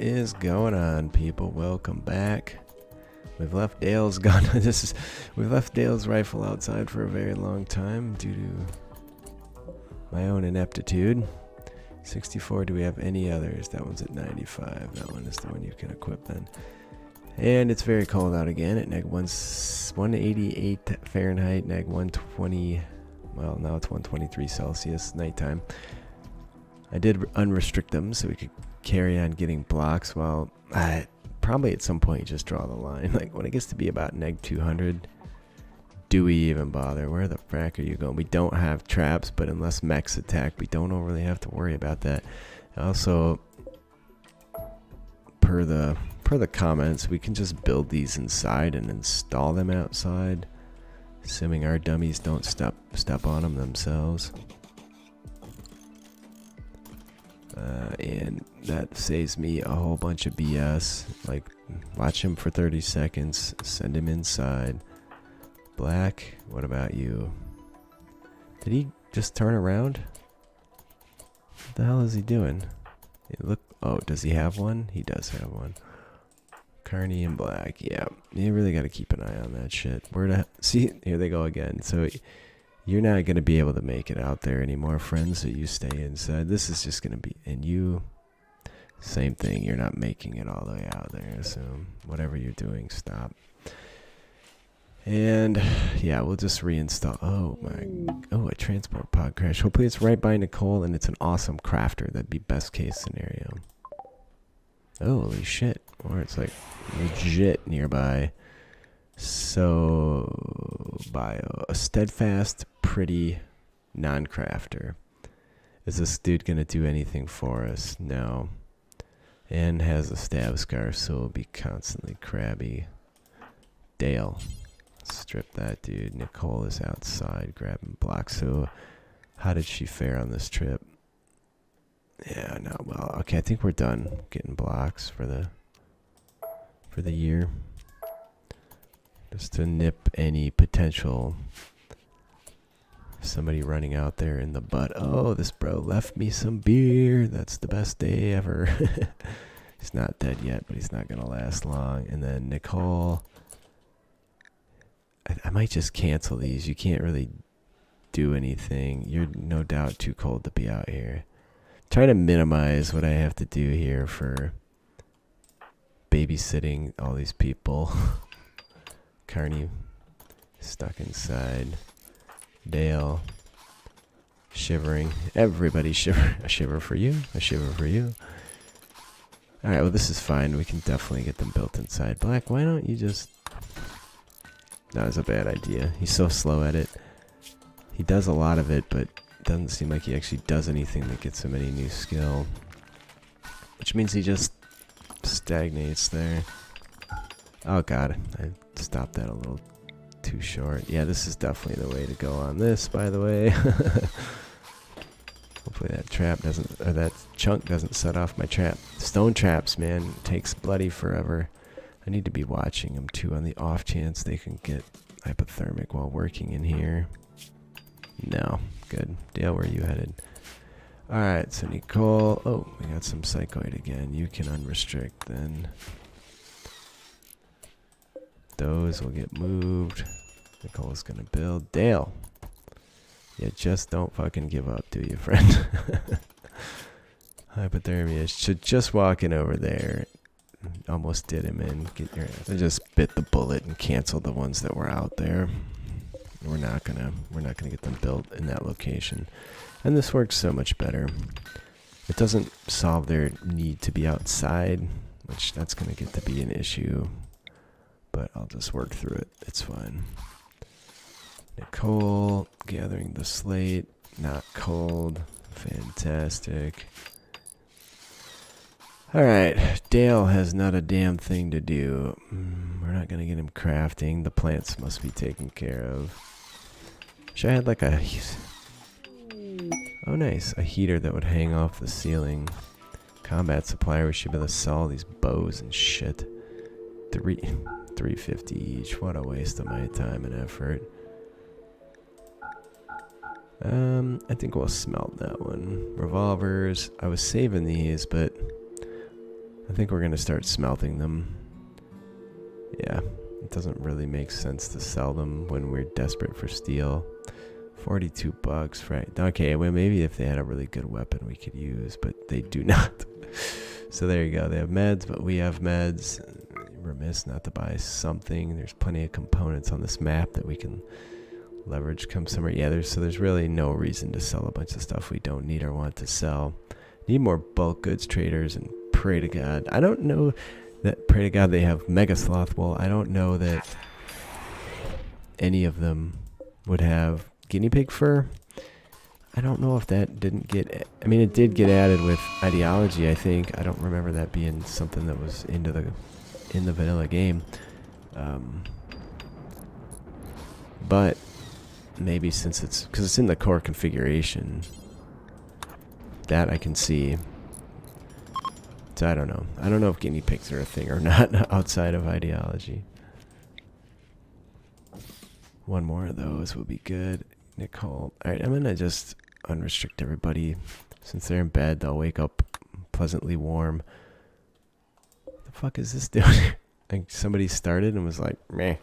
What is going on, people? Welcome back. We've left Dale's gun. We've left Dale's rifle outside for a very long time due to my own ineptitude. 64. Do we have any others? That one's at 95. That one is the one you can equip then. And it's very cold out again at neg 188 Fahrenheit, neg 120. Well, now it's 123 Celsius, nighttime. I did unrestrict them so we could carry on getting blocks. Well, probably at some point you just draw the line. Like when it gets to be about neg 200, do we even bother? Where the frack are you going? We don't have traps, but unless mechs attack, we don't really have to worry about that. Also, per the comments, we can just build these inside and install them outside, assuming our dummies don't step on them themselves. And that saves me a whole bunch of BS, like watch him for 30 seconds, send him inside. Black, what about you? Did he just turn around? What the hell is he doing? Oh, does he have one? He does have one. Carney and Black, yeah. You really got to keep an eye on that shit. See, here they go again. So you're not going to be able to make it out there anymore, friends, so you stay inside. This is just going to be, and you, same thing. You're not making it all the way out there, so whatever you're doing, stop. And yeah, we'll just reinstall. Oh, a transport pod crash. Hopefully it's right by Nicole and it's an awesome crafter. That'd be best case scenario. Holy shit. Or it's like legit nearby. So, bio. A steadfast, pretty non-crafter. Is this dude gonna do anything for us? No. And has a stab scar, so it'll be constantly crabby. Dale. Strip that dude. Nicole is outside grabbing blocks. So, how did she fare on this trip? Yeah, no, well, okay, I think we're done getting blocks for the year. Just to nip any potential somebody running out there in the butt. Oh, this bro left me some beer. That's the best day ever. He's not dead yet, but he's not gonna last long. And then Nicole, I might just cancel these. You can't really do anything. You're no doubt too cold to be out here. Trying to minimize what I have to do here for babysitting all these people. Carney stuck inside. Dale shivering. Everybody shiver. A shiver for you. A shiver for you. Alright, well this is fine. We can definitely get them built inside. Black, why don't you just... That was a bad idea. He's so slow at it. He does a lot of it, but doesn't seem like he actually does anything that gets him any new skill. Which means he just stagnates there. Oh god, I stopped that a little too short. Yeah, this is definitely the way to go on this, by the way. Hopefully that trap doesn't, or that chunk doesn't set off my trap. Stone traps, man, takes bloody forever. I need to be watching them too on the off chance they can get hypothermic while working in here. No, good. Dale, where are you headed? Alright, so Nicole. Oh, we got some psychoid again. You can unrestrict then. Those will get moved. Nicole's gonna build. Dale! You just don't fucking give up, do you, friend? Hypothermia should just walking over there. Almost did him in. Get your ass. I just bit the bullet and canceled the ones that were out there. We're not gonna get them built in that location. And this works so much better. It doesn't solve their need to be outside, which that's gonna get to be an issue. But I'll just work through it. It's fine. Nicole gathering the slate. Not cold. Fantastic. Alright, Dale has not a damn thing to do. We're not gonna get him crafting. The plants must be taken care of. Wish I had like a... Oh nice, a heater that would hang off the ceiling. Combat supplier, we should be able to sell all these bows and shit. $350 each, what a waste of my time and effort. I think we'll smelt that one. Revolvers, I was saving these, but... I think we're going to start smelting them. Yeah, it doesn't really make sense to sell them when we're desperate for steel. 42 bucks, right? Okay, well, maybe if they had a really good weapon we could use, but they do not. So there you go. They have meds, but we have meds. Remiss not to buy something. There's plenty of components on this map that we can leverage come summer. Yeah, there's really no reason to sell a bunch of stuff we don't need or want to sell. Need more bulk goods traders, and pray to God. I don't know that, pray to God they have Mega Sloth wool. I don't know that any of them would have guinea pig fur. I don't know if that didn't get, I mean, it did get added with ideology, I think. I don't remember that being something that was in the vanilla game. But maybe since it's, because it's in the core configuration, that I can see. So I don't know. I don't know if guinea pigs are a thing or not outside of ideology. One more of those will be good. Nicole. Alright, I'm going to just unrestrict everybody. Since they're in bed, they'll wake up pleasantly warm. What the fuck is this doing? Like somebody started and was like, meh.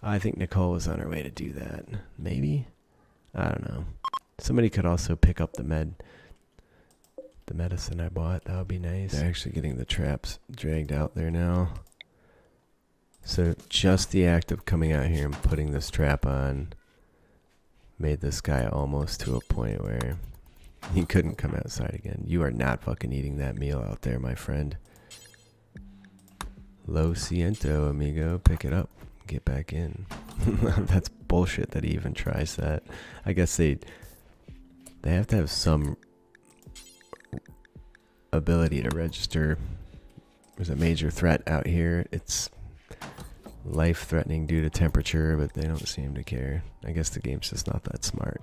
I think Nicole was on her way to do that. Maybe? I don't know. Somebody could also pick up the medicine I bought. That would be nice. They're actually getting the traps dragged out there now. So just the act of coming out here and putting this trap on made this guy almost to a point where he couldn't come outside again. You are not fucking eating that meal out there, my friend. Lo siento, amigo. Pick it up. Get back in. That's bullshit that he even tries that. I guess they have to have some ability to register. There's a major threat out here. It's life-threatening due to temperature, but they don't seem to care. I guess the game's just not that smart.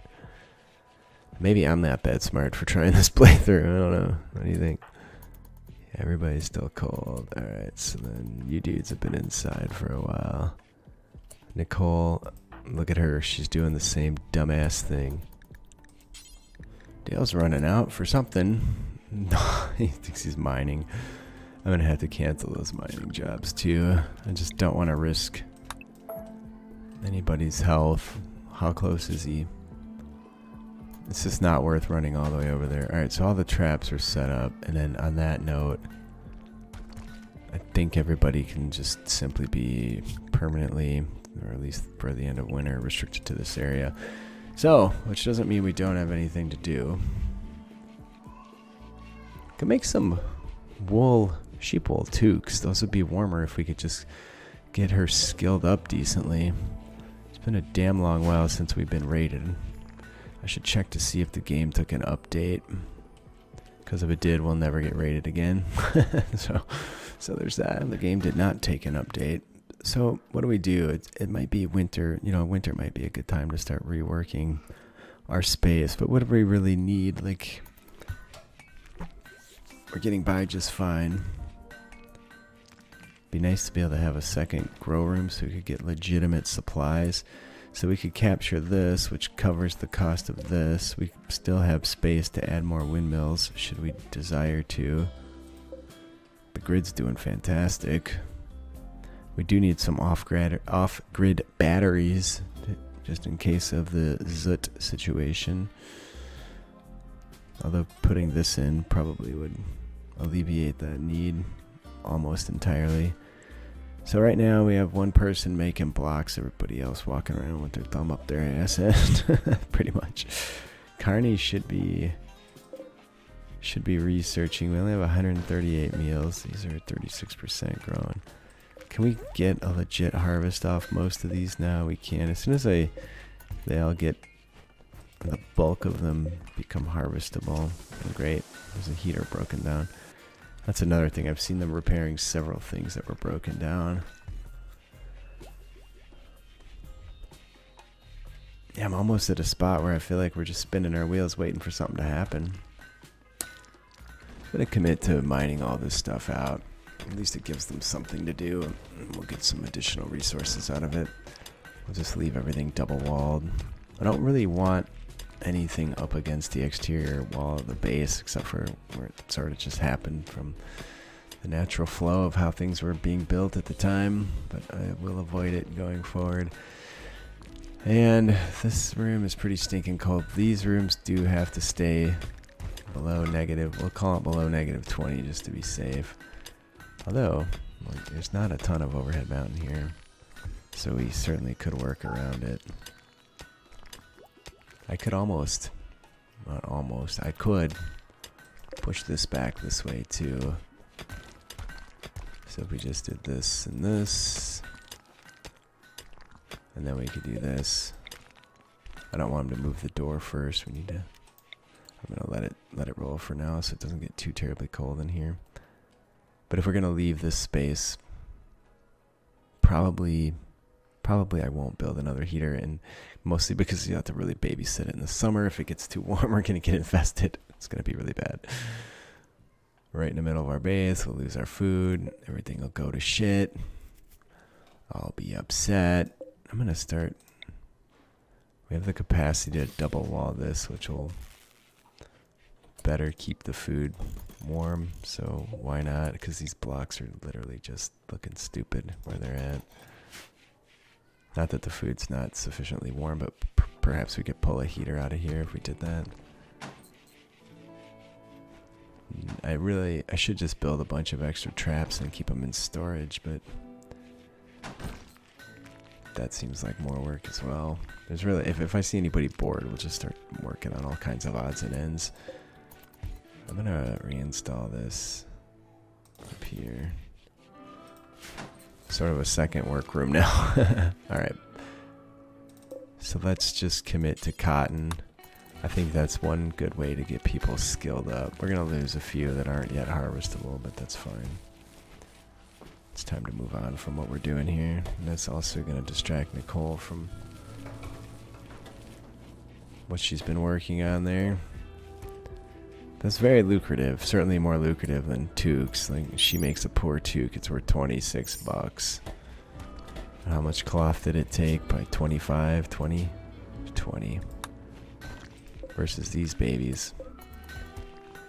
Maybe I'm that bad smart for trying this playthrough. I don't know. What do you think? Everybody's still cold. Alright, so then you dudes have been inside for a while. Nicole, look at her. She's doing the same dumbass thing. Dale's running out for something. He thinks he's mining. I'm gonna have to cancel those mining jobs too. I just don't want to risk anybody's health. How close is he? It's just not worth running all the way over there. Alright, so all the traps are set up, and then on that note, I think everybody can just simply be permanently, or at least for the end of winter, restricted to this area. So, which doesn't mean we don't have anything to do. Could make some wool, sheep wool too, because those would be warmer if we could just get her skilled up decently. It's been a damn long while since we've been raided. I should check to see if the game took an update, because if it did, we'll never get raided again. so there's that. The game did not take an update. So what do we do? It might be winter. You know, winter might be a good time to start reworking our space. But what do we really need? Like, we're getting by just fine. Be nice to be able to have a second grow room so we could get legitimate supplies. So we could capture this, which covers the cost of this. We still have space to add more windmills, should we desire to. The grid's doing fantastic. We do need some off-grid batteries, just in case of the Zut situation. Although putting this in probably would alleviate that need almost entirely. So right now we have one person making blocks, everybody else walking around with their thumb up their ass end. Pretty much. Carney should be researching. We only have 138 meals. These are 36% grown. Can we get a legit harvest off most of these now? We can. As soon as they all get, the bulk of them become harvestable. Great. There's a heater broken down. That's another thing. I've seen them repairing several things that were broken down. Yeah, I'm almost at a spot where I feel like we're just spinning our wheels waiting for something to happen. I'm going to commit to mining all this stuff out. At least it gives them something to do, and we'll get some additional resources out of it. We'll just leave everything double walled. I don't really want anything up against the exterior wall of the base, except for where it sort of just happened from the natural flow of how things were being built at the time, but I will avoid it going forward. And this room is pretty stinking cold. These rooms do have to stay below negative. We'll call it below -20 just to be safe. Although, like, there's not a ton of overhead mountain here, so we certainly could work around it. I could almost, not almost, I could push this back this way too. So if we just did this and this, and then we could do this. I don't want him to move the door first. We need to, I'm gonna let it roll for now so it doesn't get too terribly cold in here. But if we're gonna leave this space, probably I won't build another heater, and mostly because you have to really babysit it in the summer. If it gets too warm, we're gonna get infested. It's gonna be really bad. Right in the middle of our base, we'll lose our food. Everything will go to shit. I'll be upset. I'm gonna start. We have the capacity to double wall this, which will better keep the food warm. So why not? Because these blocks are literally just looking stupid where they're at. Not that the food's not sufficiently warm, but perhaps we could pull a heater out of here if we did that. I should just build a bunch of extra traps and keep them in storage, but that seems like more work as well. There's really, if I see anybody bored, we'll just start working on all kinds of odds and ends. I'm gonna reinstall this up here. Sort of a second workroom now. Alright. So let's just commit to cotton. I think that's one good way to get people skilled up. We're gonna lose a few that aren't yet harvestable, but that's fine. It's time to move on from what we're doing here. And that's also gonna distract Nicole from what she's been working on there. That's very lucrative, certainly more lucrative than toques. Like, she makes a poor toque, it's worth 26 bucks. How much cloth did it take? By 25, 20, 20. Versus these babies,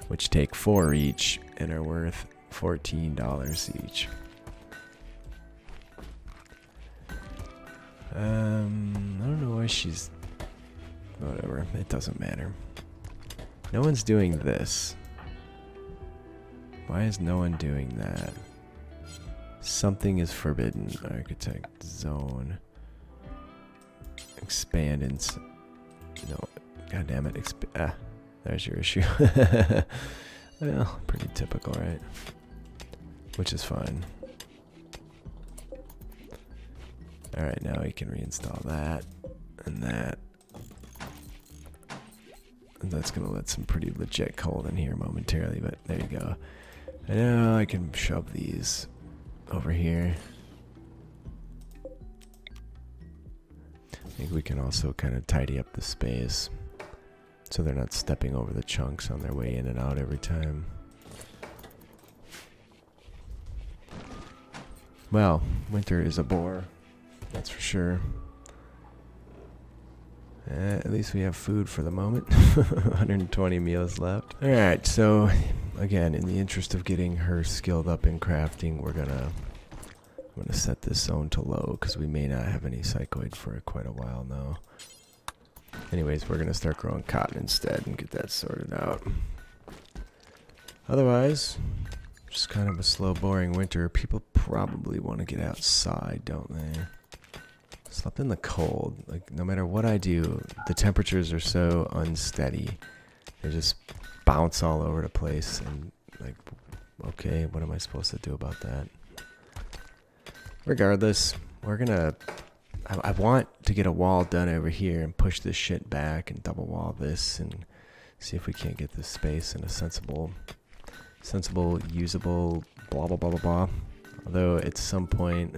which take 4 each and are worth $14 each. I don't know why she's, whatever, it doesn't matter. No one's doing this. Why is no one doing that? Something is forbidden. Architect zone. Expand and no. God damn it. There's your issue. Well, pretty typical, right? Which is fine. Alright, now we can reinstall that and that. And that's going to let some pretty legit cold in here momentarily, but there you go. And now I can shove these over here. I think we can also kind of tidy up the space so they're not stepping over the chunks on their way in and out every time. Well, winter is a bore, that's for sure. At least we have food for the moment. 120 meals left. Alright, so again, in the interest of getting her skilled up in crafting, I'm gonna set this zone to low because we may not have any psychoid for quite a while now. Anyways, we're gonna start growing cotton instead and get that sorted out. Otherwise, just kind of a slow, boring winter. People probably want to get outside, don't they? Slept in the cold. Like, no matter what I do, the temperatures are so unsteady. They just bounce all over the place. And, like, okay, what am I supposed to do about that? Regardless, we're gonna... I want to get a wall done over here and push this shit back and double wall this and see if we can't get this space in a sensible, usable, blah, blah, blah, blah, blah. Although at some point,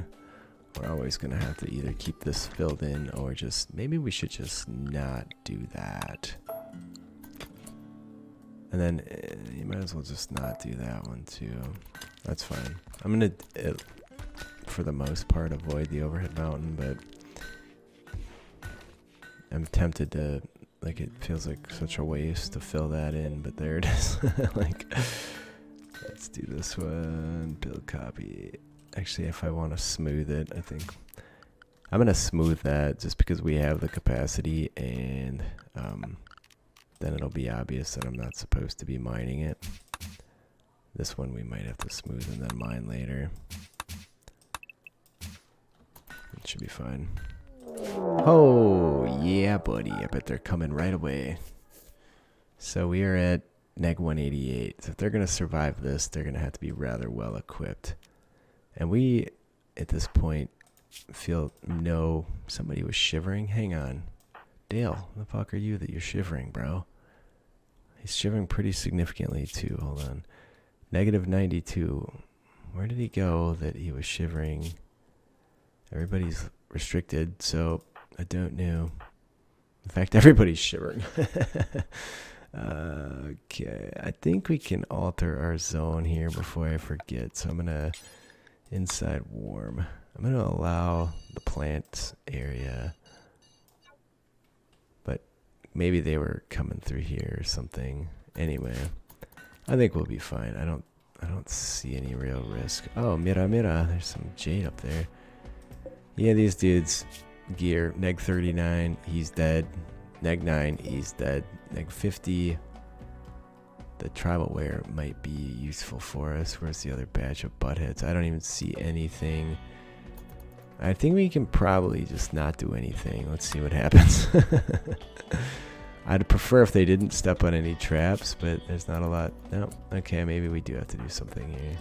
we're always going to have to either keep this filled in or just, maybe we should just not do that. And then you might as well just not do that one too. That's fine. I'm going to, for the most part, avoid the overhead mountain, but I'm tempted to, like, it feels like such a waste to fill that in, but there it is. Like, Let's do this one. Build copy. Actually, if I want to smooth it, I think I'm going to smooth that just because we have the capacity, and then it'll be obvious that I'm not supposed to be mining it. This one we might have to smooth and then mine later. It should be fine. Oh, yeah, buddy. I bet they're coming right away. So we are at neg 188. So if they're going to survive this, they're going to have to be rather well equipped. And we, at this point, feel no... Somebody was shivering. Hang on. Dale, what the fuck are you that you're shivering, bro? He's shivering pretty significantly, too. Hold on. Negative 92. Where did he go that he was shivering? Everybody's restricted, so I don't know. In fact, everybody's shivering. Okay, I think we can alter our zone here before I forget. So I'm going to inside warm. I'm going to allow the plant area. But maybe they were coming through here or something. Anyway, I think we'll be fine. I don't see any real risk. Oh, mira mira, there's some jade up there. Yeah, these dudes, gear, neg 39, he's dead. Neg 9, he's dead. Neg 50, the tribal wear might be useful for us. Where's the other batch of buttheads? I don't even see anything. I think we can probably just not do anything. Let's see what happens. I'd prefer if they didn't step on any traps, but there's not a lot. No, okay, maybe we do have to do something here.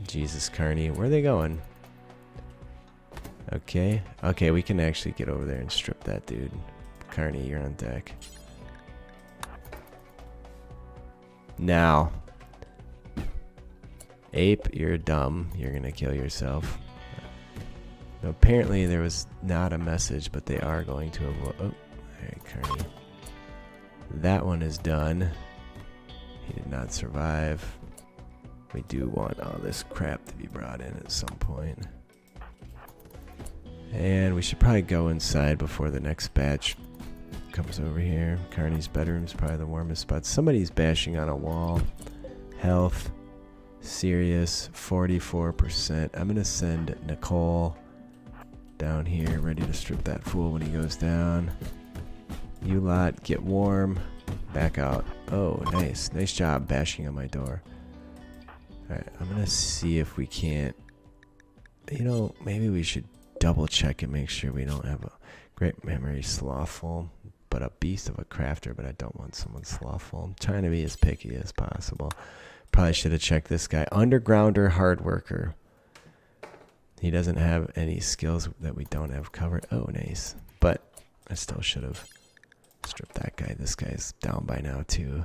Jesus, Carney, where are they going? Okay, okay, we can actually get over there and strip that dude. Carney, you're on deck. Now, Ape, you're dumb. You're gonna kill yourself. Now, apparently there was not a message, but they are going to avoid. Oh, alright, Carney. That one is done. He did not survive. We do want all this crap to be brought in at some point. And we should probably go inside before the next batch comes over here. Carney's bedroom is probably the warmest spot. Somebody's bashing on a wall. Health. Serious. 44%. I'm going to send Nicole down here, ready to strip that fool when he goes down. You lot, get warm. Back out. Oh, nice. Nice job bashing on my door. Alright, I'm going to see if we can't... You know, maybe we should double check and make sure we don't have a great memory slothful, but a beast of a crafter, but I don't want someone slothful. I'm trying to be as picky as possible. Probably should have checked this guy. Undergrounder, hard worker. He doesn't have any skills that we don't have covered. Oh, nice. But I still should have stripped that guy. This guy's down by now, too.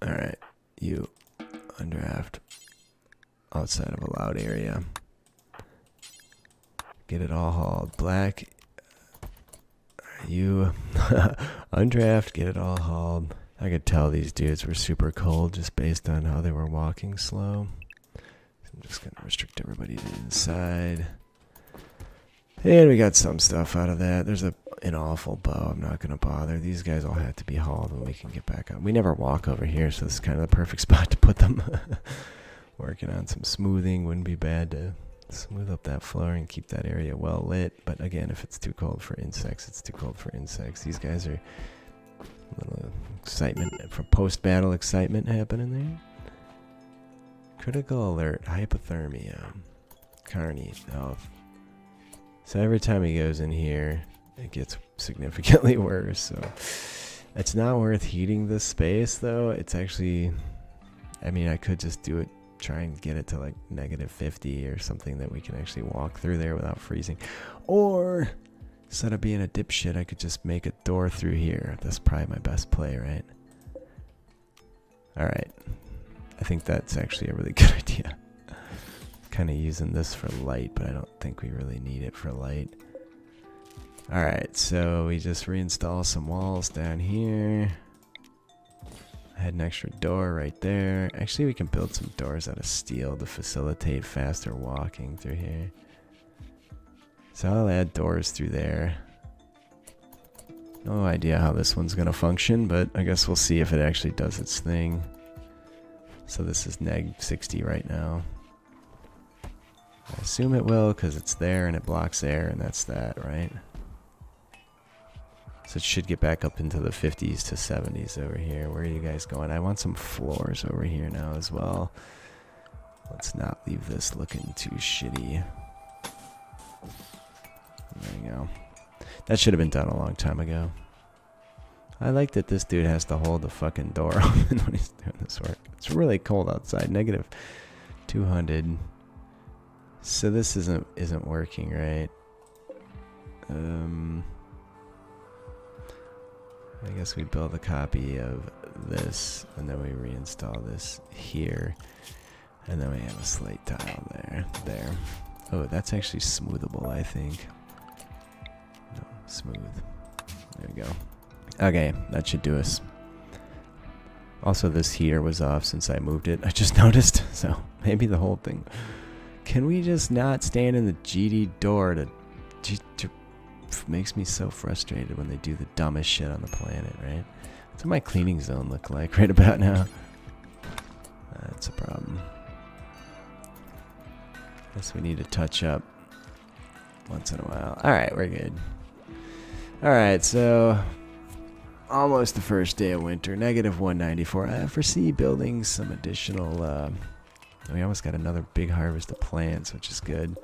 Alright, you undraft outside of allowed area. Get it all hauled. Black, you undraft, get it all hauled. I could tell these dudes were super cold just based on how they were walking slow. So I'm just going to restrict everybody to inside. And we got some stuff out of that. There's an awful bow. I'm not going to bother. These guys all have to be hauled when we can get back up. We never walk over here, so this is kind of the perfect spot to put them. Working on some smoothing. Wouldn't be bad to smooth up that floor and keep that area well lit. But again, if it's too cold for insects, it's too cold for insects. These guys are a little excitement, for post-battle excitement happening there. Critical alert. Hypothermia. Carney. Health. So every time he goes in here, it gets significantly worse. So it's not worth heating this space, though. It's actually, I mean, I could just do it, try and get it to like negative 50 or something that we can actually walk through there without freezing. Or instead of being a dipshit, I could just make a door through here. That's probably my best play, right? All right. I think that's actually a really good idea. Kind of using this for light, but I don't think we really need it for light. Alright, so we just reinstall some walls down here. I had an extra door right there. Actually, we can build some doors out of steel to facilitate faster walking through here. So I'll add doors through there. No idea how this one's gonna function, but I guess we'll see if it actually does its thing. So this is neg 60 right now. I assume it will because it's there and it blocks air, and that's that, right? So it should get back up into the 50s to 70s over here. Where are you guys going? I want some floors over here now as well. Let's not leave this looking too shitty. There you go. That should have been done a long time ago. I like that this dude has to hold the fucking door open when he's doing this work. It's really cold outside, negative 200. So this isn't working, right? I guess we build a copy of this, and then we reinstall this here, and then we have a slate tile there. Oh, that's actually smoothable, I think. No, smooth. There we go. Okay, that should do us. Also, this heater was off since I moved it. I just noticed, so maybe the whole thing. Can we just not stand in the GD door to makes me so frustrated when they do the dumbest shit on the planet, right? That's what my cleaning zone look like right about now. That's a problem. Guess we need to touch up once in a while. Alright, we're good. Alright, so almost the first day of winter, negative 194. I foresee building some additional, we almost got another big harvest of plants, which is good.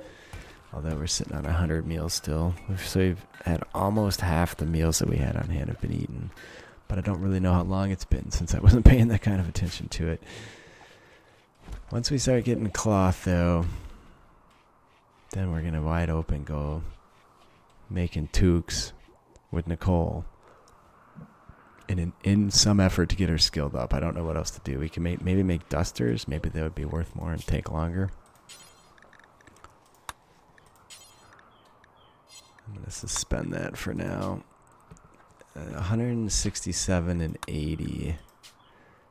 Although we're sitting on 100 meals still. So we've had almost half the meals that we had on hand have been eaten. But I don't really know how long it's been since I wasn't paying that kind of attention to it. Once we start getting cloth, though, then we're going to wide open go making toques with Nicole. In some effort to get her skilled up. I don't know what else to do. We can maybe make dusters. Maybe they would be worth more and take longer. I'm going to suspend that for now. 167 and 80.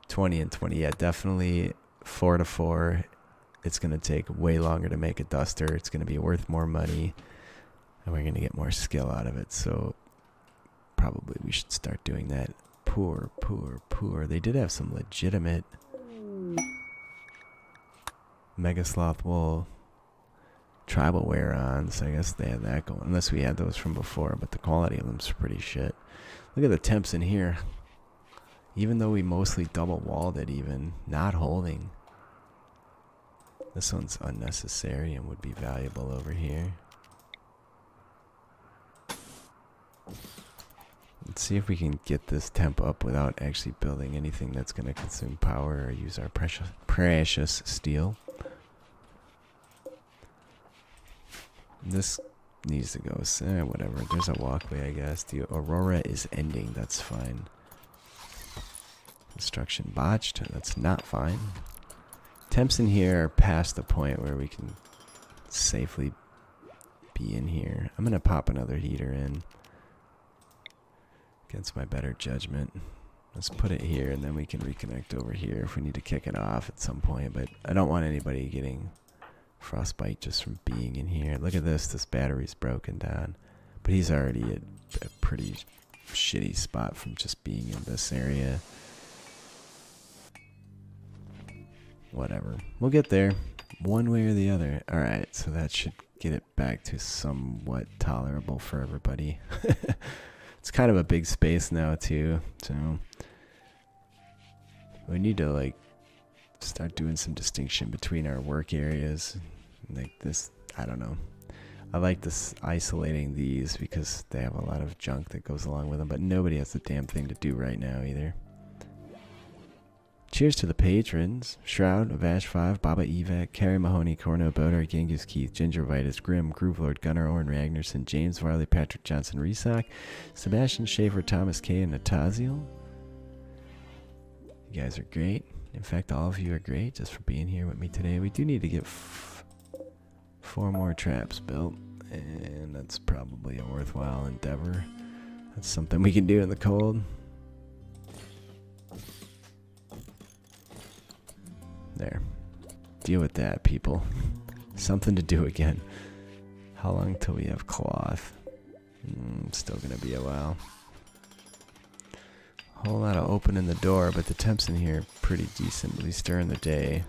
20 and 20. Yeah, definitely 4 to 4. It's going to take way longer to make a duster. It's going to be worth more money. And we're going to get more skill out of it. So probably we should start doing that. Poor. They did have some legitimate Mega Sloth wool tribal wear on, so I guess they had that going. Unless we had those from before, but the quality of them's pretty shit. Look at the temps in here. Even though we mostly double walled it, even not holding. This one's unnecessary and would be valuable over here. Let's see if we can get this temp up without actually building anything that's going to consume power or use our precious steel. This needs to go, whatever. There's a walkway, I guess. The aurora is ending. That's fine. Construction botched. That's not fine. Temps in here are past the point where we can safely be in here. I'm going to pop another heater in. Against my better judgment. Let's put it here, and then we can reconnect over here if we need to kick it off at some point. But I don't want anybody getting frostbite just from being in here. Look at this. This battery's broken down. But he's already at a pretty shitty spot from just being in this area. Whatever. We'll get there. One way or the other. Alright, so that should get it back to somewhat tolerable for everybody. It's kind of a big space now too, so we need to like start doing some distinction between our work areas. Like this, I don't know. I like this isolating these because they have a lot of junk that goes along with them, but nobody has the damn thing to do right now either. Cheers to the patrons. Shroud, Avash 5, Baba Evac, Carrie Mahoney, Corno, Boder, Genghis Keith, Ginger Vitus, Grim, Groovelord, Gunnar, Orrin Ragnarsson, James Varley, Patrick Johnson, Resock, Sebastian Schaefer, Thomas K, and Nataziel. You guys are great. In fact, all of you are great just for being here with me today. We do need to get 4 more traps built, and that's probably a worthwhile endeavor. That's something we can do in the cold. There. Deal with that, people. Something to do again. How long till we have cloth? Still gonna be a while. Whole lot of opening the door, but the temps in here are pretty decent, at least during the day.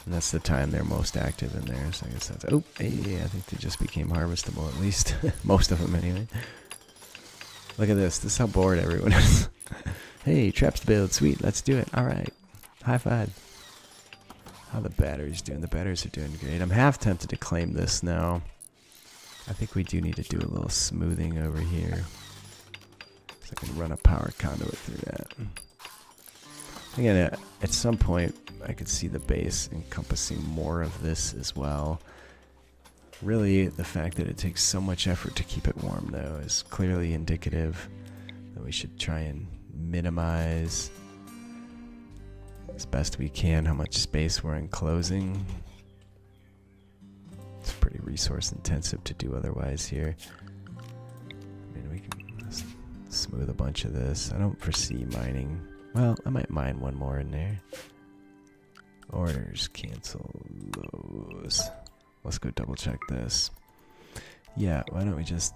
And that's the time they're most active in there, so I guess that's... Oh, hey, I think they just became harvestable, at least. Most of them, anyway. Look at this. This is how bored everyone is. Hey, traps to build. Sweet, let's do it. Alright. High five. How the batteries doing? The batteries are doing great. I'm half tempted to claim this now. I think we do need to do a little smoothing over here. So I can run a power conduit through that. Again, at some point, I could see the base encompassing more of this as well. Really, the fact that it takes so much effort to keep it warm, though, is clearly indicative that we should try and minimize as best we can how much space we're enclosing. It's pretty resource intensive to do otherwise here. I mean, we can smooth a bunch of this. I don't foresee mining. Well, I might mine one more in there. Orders, cancel those. Let's go double check this. Yeah, why don't we just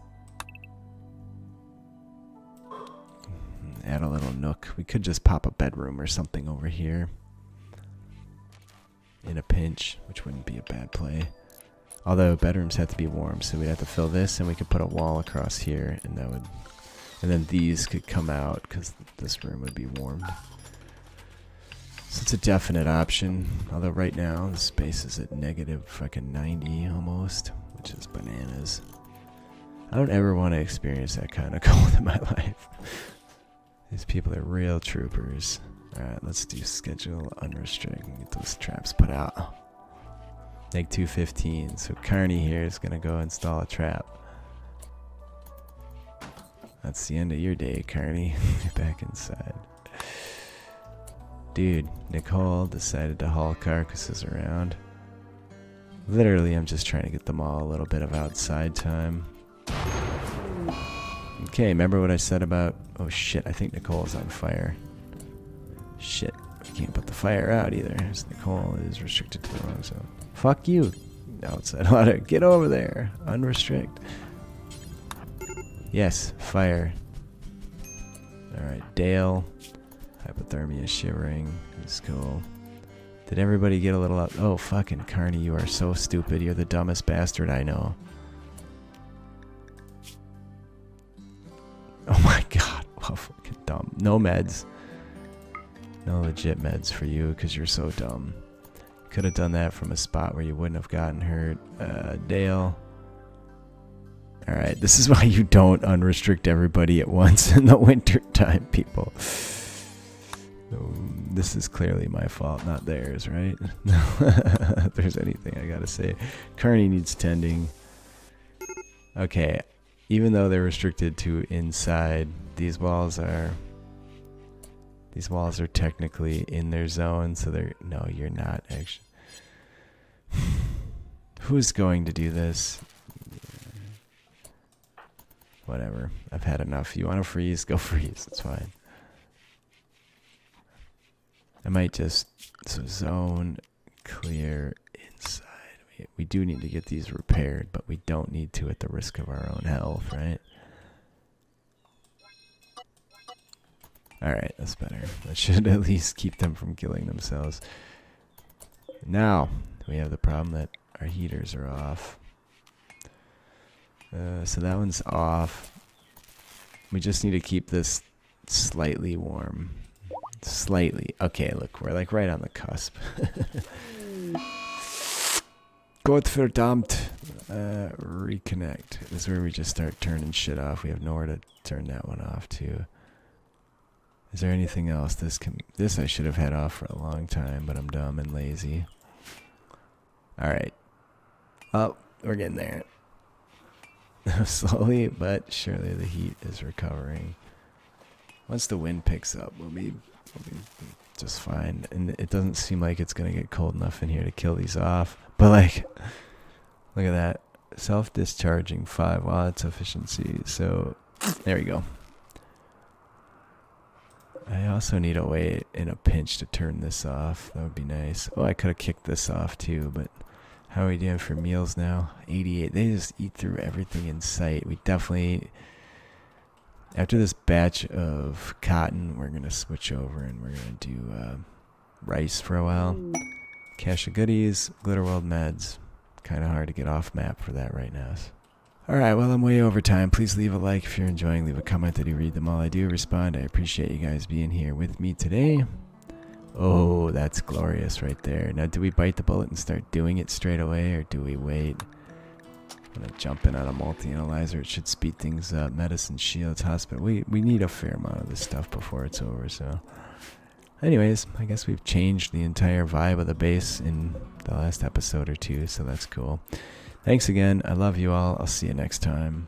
add a little nook. We could just pop a bedroom or something over here. In a pinch, which wouldn't be a bad play. Although bedrooms have to be warm, so we'd have to fill this and we could put a wall across here and that would... And then these could come out because this room would be warmed. So it's a definite option. Although right now the space is at negative fucking 90 almost, which is bananas. I don't ever want to experience that kind of cold in my life. These people are real troopers. Alright, let's do schedule unrestricted and get those traps put out. Neg 215. So Carney here is going to go install a trap. That's the end of your day, Carney. Get back inside. Dude, Nicole decided to haul carcasses around. Literally, I'm just trying to get them all a little bit of outside time. Okay, remember what I said about... Oh shit, I think Nicole's on fire. Shit, we can't put the fire out either. So Nicole is restricted to the wrong zone. Fuck you, outside ladder. Get over there. Unrestrict. Yes, fire. Alright, Dale. Hypothermia shivering. That's cool. Did everybody get a little up? Oh, fucking Carney, you are so stupid. You're the dumbest bastard I know. Oh my god. Oh, fucking dumb. No meds. No legit meds for you because you're so dumb. Could have done that from a spot where you wouldn't have gotten hurt. Dale. Alright, this is why you don't unrestrict everybody at once in the winter time, people. This is clearly my fault, not theirs, right? If there's anything I gotta say. Carney needs tending. Okay, even though they're restricted to inside, these walls are technically in their zone, so they're... No, you're not, actually. Who's going to do this? Whatever. I've had enough. You want to freeze? Go freeze. It's fine. I might just... So zone clear inside. We do need to get these repaired, but we don't need to at the risk of our own health, right? Alright, that's better. That should at least keep them from killing themselves. Now, we have the problem that our heaters are off. So that one's off. We just need to keep this slightly warm. Slightly. Okay, look, we're like right on the cusp. Gottverdammt. Reconnect. This is where we just start turning shit off. We have nowhere to turn that one off to. Is there anything else? This I should have had off for a long time, but I'm dumb and lazy. Alright. Oh, we're getting there. Slowly but surely the heat is recovering. Once the wind picks up, we'll be just fine. And it doesn't seem like it's going to get cold enough in here to kill these off. But like, look at that. Self-discharging 5 watts efficiency. So, there we go. I also need a way in a pinch to turn this off. That would be nice. Oh, I could have kicked this off too, but How are we doing for meals now? 88. They just eat through everything in sight. We definitely, after this batch of cotton, we're going to switch over and we're going to do rice for a while. Cache of goodies, glitter world meds. Kind of hard to get off map for that right now. Alright, well, I'm way over time. Please leave a like if you're enjoying. Leave a comment. I do read them all. I do respond. I appreciate you guys being here with me today. Oh, that's glorious right there. Now, do we bite the bullet and start doing it straight away, or do we wait? I'm going to jump in on a multi-analyzer. It should speed things up. Medicine, shields, hospital. We need a fair amount of this stuff before it's over, so... Anyways, I guess we've changed the entire vibe of the base in the last episode or two, so that's cool. Thanks again. I love you all. I'll see you next time.